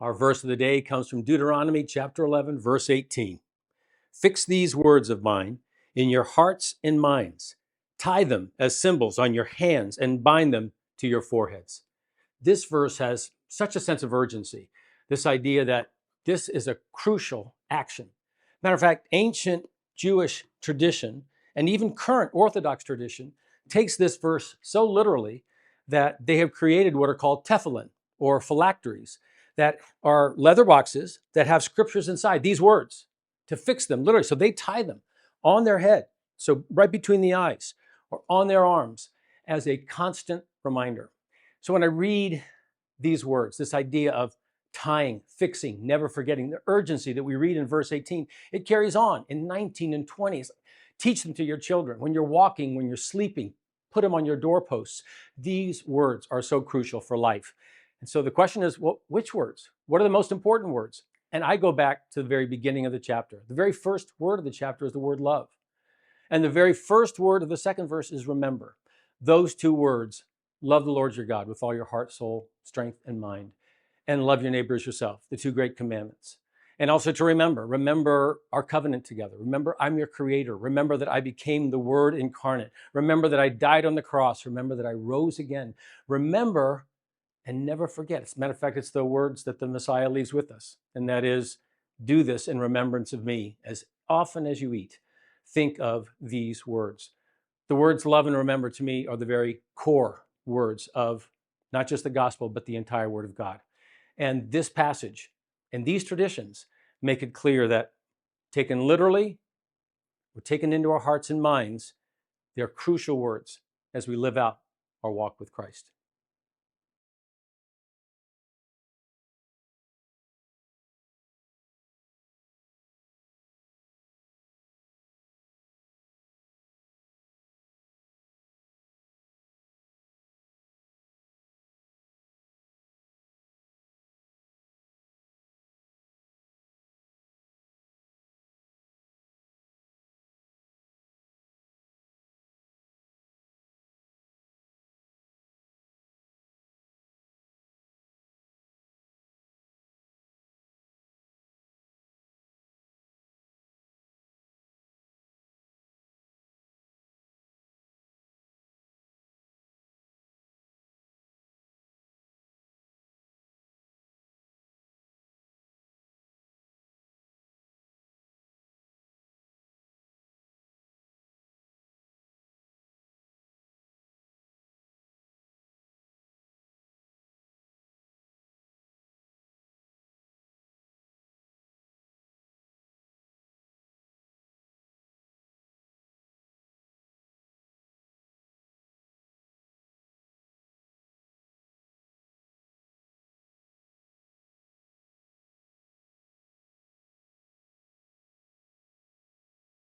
Our verse of the day comes from Deuteronomy chapter 11, verse 18. Fix these words of mine in your hearts and minds. Tie them as symbols on your hands and bind them to your foreheads. This verse has such a sense of urgency, this idea that this is a crucial action. Matter of fact, ancient Jewish tradition and even current Orthodox tradition takes this verse so literally that they have created what are called tefillin or phylacteries that are leather boxes that have scriptures inside, these words, to fix them literally. So they tie them on their head, so right between the eyes, or on their arms as a constant reminder. So when I read these words, this idea of tying, fixing, never forgetting, the urgency that we read in verse 18, it carries on in 19 and 20. Teach them to your children. When you're walking, when you're sleeping, put them on your doorposts. These words are so crucial for life. And so the question is, well, which words? What are the most important words? And I go back to the very beginning of the chapter. The very first word of the chapter is the word love. And the very first word of the second verse is remember. Those two words, love the Lord your God with all your heart, soul, strength, and mind, and love your neighbor as yourself, the two great commandments. And also to remember our covenant together. Remember, I'm your creator. Remember that I became the Word incarnate. Remember that I died on the cross. Remember that I rose again. Remember and never forget. As a matter of fact, it's the words that the Messiah leaves with us. And that is, do this in remembrance of me. As often as you eat, think of these words. The words love and remember to me are the very core words of not just the gospel, but the entire Word of God. And this passage and these traditions make it clear that taken literally, or taken into our hearts and minds, they're crucial words as we live out our walk with Christ.